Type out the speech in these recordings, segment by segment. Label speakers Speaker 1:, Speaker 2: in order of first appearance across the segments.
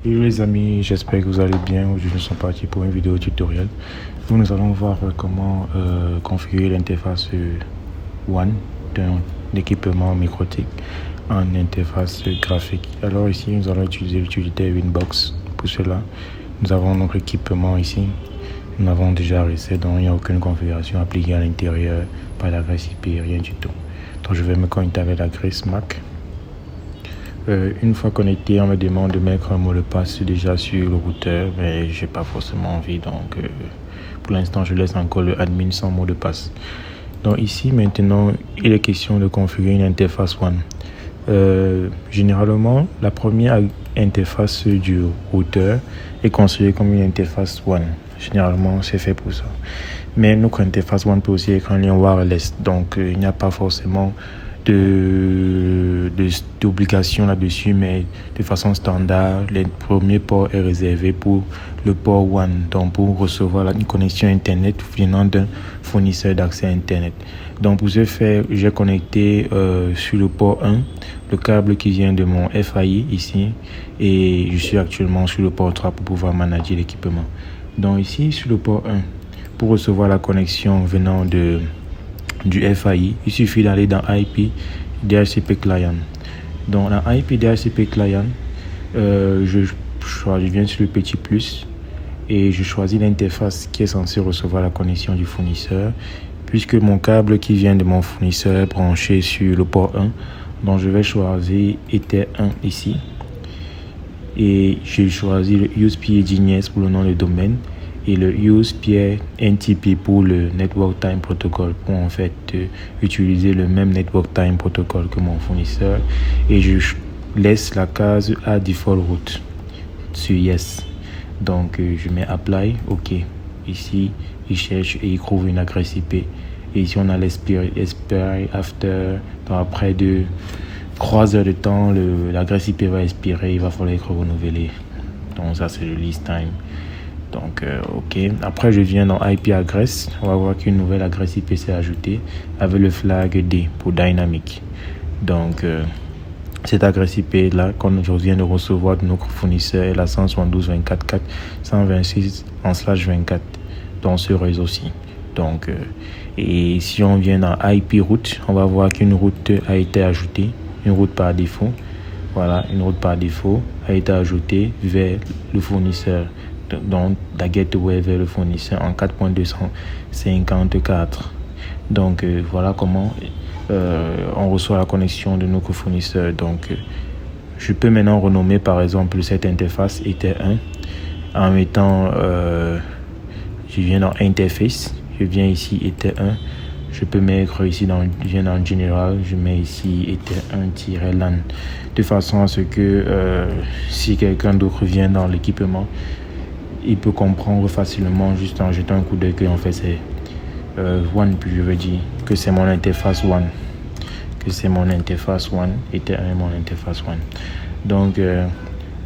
Speaker 1: Hello les amis, j'espère que vous allez bien. Aujourd'hui nous sommes partis pour une vidéo tutoriel où nous allons voir comment configurer l'interface WAN d'un équipement microtique en interface graphique. Alors ici nous allons utiliser l'utilité Winbox. Pour cela nous avons notre équipement ici. Nous l'avons déjà reset, donc il n'y a aucune configuration appliquée à l'intérieur, pas d'adresse IP, rien du tout. Donc je vais me connecter avec l'adresse MAC. Une fois connecté, on me demande de mettre un mot de passe déjà sur le routeur, mais j'ai pas forcément envie, donc pour l'instant je laisse encore le admin sans mot de passe. Donc ici maintenant il est question de configurer une interface WAN. Généralement la première interface du routeur est considérée comme une interface WAN. Généralement c'est fait pour ça, mais notre interface WAN peut aussi être un lien wireless, donc il n'y a pas forcément d'obligation là-dessus, mais de façon standard, le premier port est réservé pour le port WAN, donc pour recevoir une connexion internet venant d'un fournisseur d'accès internet. Donc pour ce faire, j'ai connecté sur le port 1 le câble qui vient de mon FAI ici, et je suis actuellement sur le port 3 pour pouvoir manager l'équipement. Donc ici sur le port 1, pour recevoir la connexion venant du FAI, il suffit d'aller dans IP DHCP Client. Donc dans IP DHCP Client, je viens sur le petit plus et je choisis l'interface qui est censée recevoir la connexion du fournisseur, puisque mon câble qui vient de mon fournisseur est branché sur le port 1. Donc je vais choisir Ether 1 ici et j'ai choisi le USP-DNS pour le nom de domaine et le USP-NTP pour le Network Time Protocol, pour en fait utiliser le même Network Time Protocol que mon fournisseur, et je laisse la case à default route sur Yes. Donc je mets Apply, OK. Ici il cherche et il trouve une adresse IP, et ici on a l'expiry after. Donc après 3 heures de temps, l'adresse IP va expirer, il va falloir être renouvelé. Donc ça c'est le lease time. Donc OK, après je viens dans IP address, on va voir qu'une nouvelle adresse IP s'est ajoutée avec le flag D pour dynamic. Donc cette adresse IP là, quand je viens de recevoir de notre fournisseur, est la 172.168.126/24 dans ce réseau-ci. Donc et si on vient dans IP route, on va voir qu'une route a été ajoutée, une route par défaut. Voilà, une route par défaut a été ajoutée vers le fournisseur. Donc la gateway vers le fournisseur en 4.254. Donc voilà comment on reçoit la connexion de notre fournisseur. Donc je peux maintenant renommer par exemple cette interface Ether 1 en mettant je viens dans interface, je viens ici Ether 1, je peux mettre ici je viens dans General, je mets ici Ether 1-LAN de façon à ce que si quelqu'un d'autre vient dans l'équipement, il peut comprendre facilement juste en jetant un coup d'œil que en fait c'est WAN, puis je veux dire que c'est mon interface WAN, Ether 1 mon interface WAN. Donc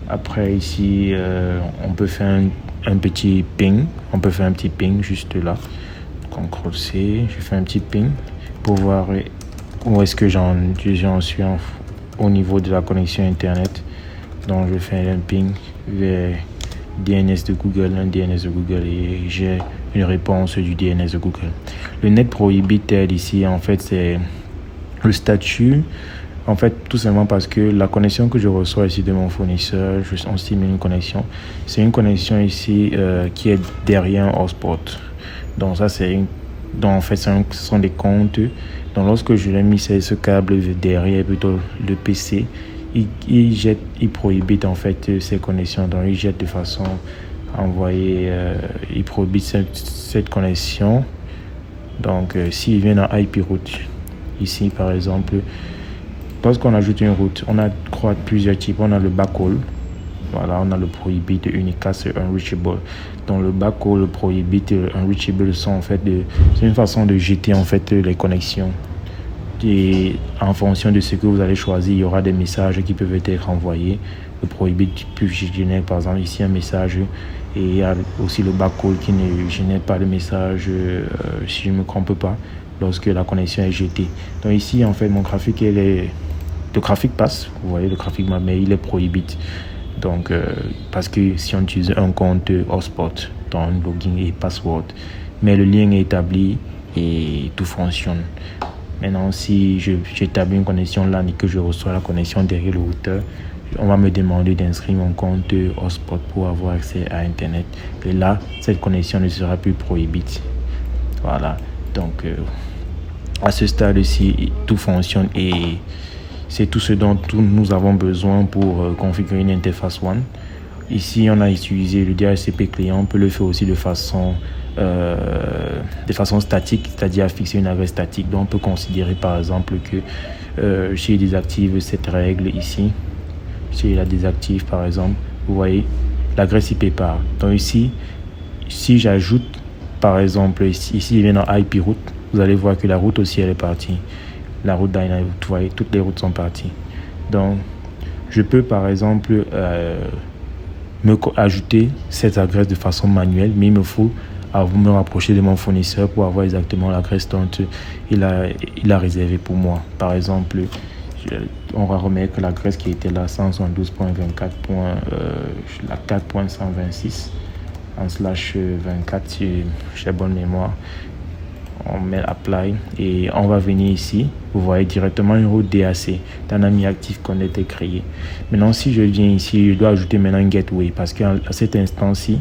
Speaker 1: après ici on peut faire un petit ping, juste là, CTRL C, je fais un petit ping pour voir où est-ce que j'en suis au niveau de la connexion internet. Donc je fais un ping vers DNS de Google, et j'ai une réponse du DNS de Google. Le net prohibited ici, en fait, c'est le statut, en fait, tout simplement parce que la connexion que je reçois ici de mon fournisseur, on estime une connexion, c'est une connexion ici qui est derrière un hotspot. Donc ça, donc en fait, ce sont des comptes. Donc lorsque je l'ai mis ce câble derrière plutôt le PC, il prohibite en fait ces connexions. Donc il jette de façon à envoyer, il prohibite cette connexion. Donc s'il vient dans IP route, ici par exemple, lorsqu'on ajoute une route, on a plusieurs types. On a le backhaul, voilà, on a le prohibit, unicast et unreachable. Donc le backhaul, le prohibit et le unreachable sont en fait c'est une façon de jeter en fait les connexions. Et en fonction de ce que vous allez choisir, il y aura des messages qui peuvent être envoyés. Le prohibit plus génère par exemple ici un message, et il y a aussi le backhaul qui ne génère pas de message si je ne me trompe pas lorsque la connexion est jetée. Donc ici en fait mon graphique le graphique passe, vous voyez le graphique, mais il est prohibit. Donc, parce que si on utilise un compte hotspot, dans login et password, mais le lien est établi et tout fonctionne. Maintenant, si j'établis une connexion LAN et que je reçois la connexion derrière le routeur, on va me demander d'inscrire mon compte hotspot pour avoir accès à Internet. Et là, cette connexion ne sera plus prohibée. Voilà. Donc, à ce stade-ci, tout fonctionne et c'est tout ce dont nous avons besoin pour configurer une interface WAN. Ici, on a utilisé le DHCP client. On peut le faire aussi de façon statique, c'est-à-dire fixer une adresse statique. Donc, on peut considérer par exemple que si je désactive cette règle ici, si je la désactive par exemple, vous voyez, l'adresse IP part. Donc ici, si j'ajoute par exemple, ici je viens dans IP route, vous allez voir que la route aussi elle est partie. La route Dynavout, vous voyez, toutes les routes sont parties. Donc, je peux par exemple ajouter cette adresse de façon manuelle, mais il me faut me rapprocher de mon fournisseur pour avoir exactement l'adresse dont il a réservé pour moi. Par exemple, on va remettre l'adresse qui était là, 172.24.4.126 en /24 si j'ai bonne mémoire. On met apply et on va venir ici. Vous voyez directement une route DAC Dynamic Active Connect est créée. Maintenant, si je viens ici, je dois ajouter maintenant une gateway parce qu'à cet instant-ci,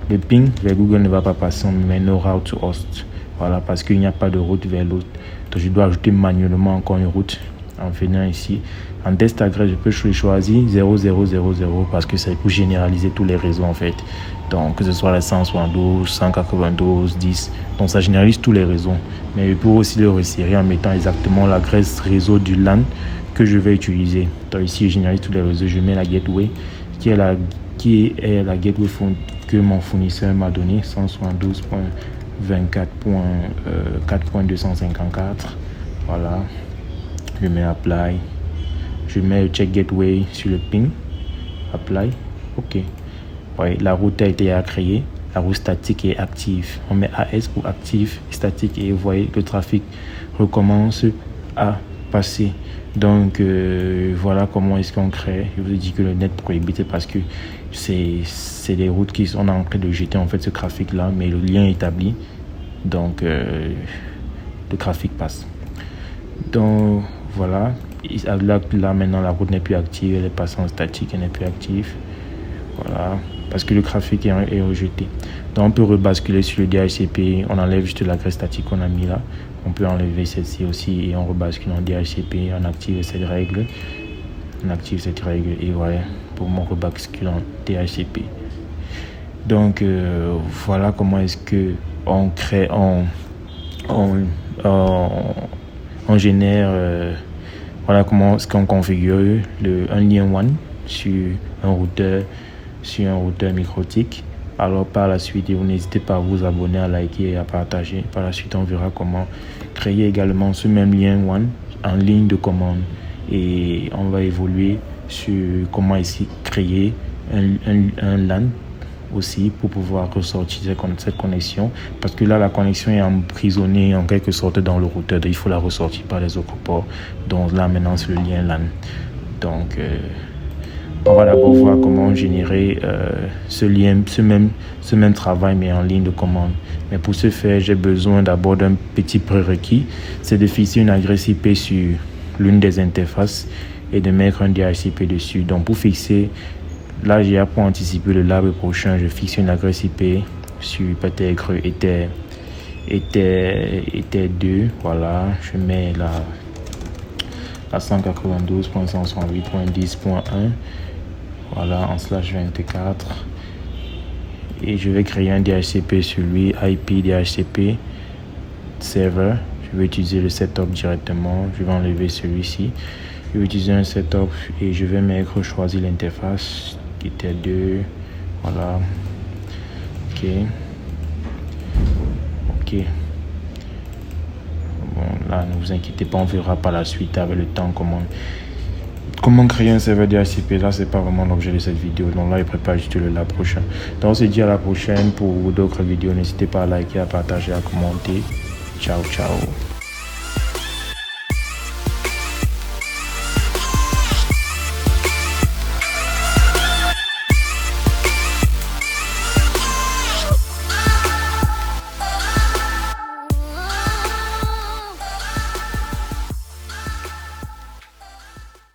Speaker 1: le ping vers Google ne va pas passer, mais no route to host. Voilà, parce qu'il n'y a pas de route vers l'autre. Donc, je dois ajouter manuellement encore une route en venant ici. En test adresse, je peux choisir 0000 parce que c'est pour généraliser tous les réseaux en fait. Donc, que ce soit la 172, 192, 10. Donc, ça généralise tous les réseaux. Mais je peux aussi le resserrer en mettant exactement l'adresse réseau du LAN que je vais utiliser. Donc, ici, je généralise tous les réseaux. Je mets la gateway qui est la gateway que mon fournisseur m'a donné, 172.24.4.254. Voilà. Je mets apply. Je mets le check gateway sur le ping. Apply. OK. Ouais, la route a été créée. La route statique est active. On met AS pour active, statique et vous voyez que le trafic recommence à passer. Donc voilà comment est-ce qu'on crée. Je vous ai dit que le net prohibité parce que c'est des routes qui sont en train de jeter en fait ce trafic là, mais le lien est établi. Donc le trafic passe. Donc voilà. Là maintenant la route n'est plus active, elle est passée en statique, elle n'est plus active. Voilà, parce que le trafic est rejeté. Donc on peut rebasculer sur le DHCP, on enlève juste l'adresse statique qu'on a mis là. On peut enlever celle-ci aussi et on rebascule en DHCP, on active cette règle. On active cette règle et voilà, pour mon rebascule en DHCP. Donc voilà comment est-ce que on crée, on génère, voilà comment est-ce qu'on configure un lien WAN sur un routeur MikroTik. Alors par la suite, vous n'hésitez pas à vous abonner, à liker et à partager. Par la suite, on verra comment créer également ce même lien WAN en ligne de commande. Et on va évoluer sur comment ici créer un LAN aussi pour pouvoir ressortir cette connexion. Parce que là, la connexion est emprisonnée en quelque sorte dans le routeur. Donc, il faut la ressortir par les autres ports. Donc là, maintenant, c'est le lien LAN. Donc, on va d'abord voir comment générer ce même travail mais en ligne de commande. Mais pour ce faire, j'ai besoin d'abord d'un petit prérequis, c'est de fixer une adresse IP sur l'une des interfaces et de mettre un DHCP dessus. Donc pour fixer, là j'ai pour anticiper le lab prochain, je fixe une adresse IP sur peut-être Ether 2, voilà, je mets la 192.168.10.1. Voilà, en /24 et je vais créer un DHCP sur lui, IP DHCP server. Je vais utiliser le setup directement. Je vais enlever celui-ci. Je vais utiliser un setup et je vais choisir l'interface qui était 2. Voilà. OK. Bon, là, ne vous inquiétez pas, on verra par la suite avec le temps comment créer un serveur DHCP. Là, c'est pas vraiment l'objet de cette vidéo. Donc là, je prépare juste le lab prochain. Donc on se dit à la prochaine pour d'autres vidéos. N'hésitez pas à liker, à partager, à commenter. Ciao.